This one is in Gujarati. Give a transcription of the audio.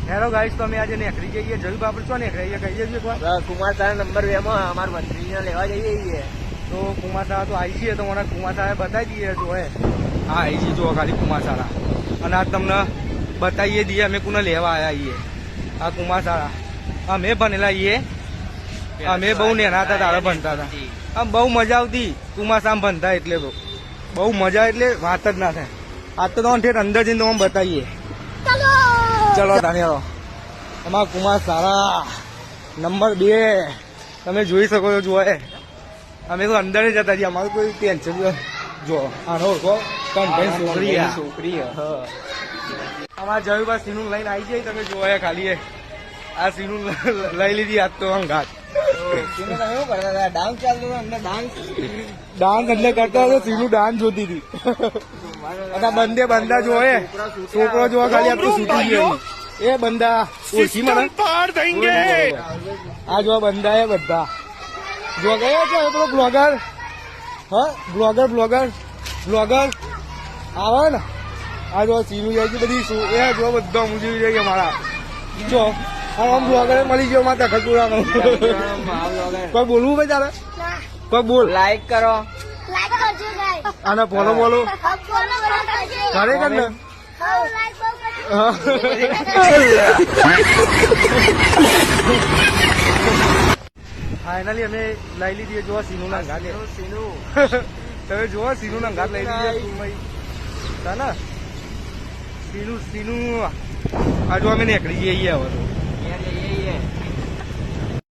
હેલો ગાઈસ, તો અમે આજે નીકળી જઈએ. જોયું આપણે શું નીકળીએ કહીએ છીએ કુમાર સારા નંબર 2 માં અમારા મંત્રીને લેવા જઈએ છીએ. તો કુમાર સારા તો આવી છીએ, તો મને કુમાર સારા બતાવી દઈએ. જો હે હા આવી છીએ, જો ખાલી કુમાર સારા. અને આ તમને બતાવીએ દઈએ અમે કોને લેવા આવ્યા છીએ. આ કુમાર સારા અમે ભણેલા છીએ. અમે બહુ નેના હતા તારા ભણતા હતા. આમ બહુ મજા આવતી કુમાર સામ ભણતા, એટલે બહુ મજા, એટલે વાત જ ના થાય. આજ તો ઠેઠ અંદર જઈને તો બતાવીએ. ચલો તાનિયારો અમારા કુમાર સારા નંબર 2 તમે જોઈ શકો છો. જો અમે તો અંદર જ જતા રહીએ, અમારું કોઈ ટેન્શન જો આનો ઓળખો છોકરી છોકરી અમારા જયુભાઈ સીનું લઈને આવી જાય. તમે જોવા ખાલી આ સીનું લઈ લીધી આજ તો અંગાત. ડાન્સ ચાલતો ડાન્સ એટલે કરતા હતો, સીનું ડાન્સ જોતી હતી. અને બંને બંદા જોવે, છોકરો જોવા ખાલી આપણું છૂટી ગયો એ બંદા ઓળખી મને. આ જો બંદા એ બધા જો ગયા છે પેલો બ્લોગર. હા બ્લોગર આવે ને. આ જો સીનું જાય છે બધી એ જો બધા મૂકી જાય મારા. જો આમ બ્લોગર મળી ગયો માતા ખટુરાનો. કોઈ બોલવું ભાઈ તારે? કોઈ બોલ. લાઈક કરો, આને ફોલો બોલો ખરેખર ને. ફાઇનલી અમે લઈ લીધી. જોવા સીનું ના ઘાટ તમે જોવા સીનું ના ઘાટ લઈ લીધી ને સીનું. આ જો અમે નીકળી જઈએ હવે તો.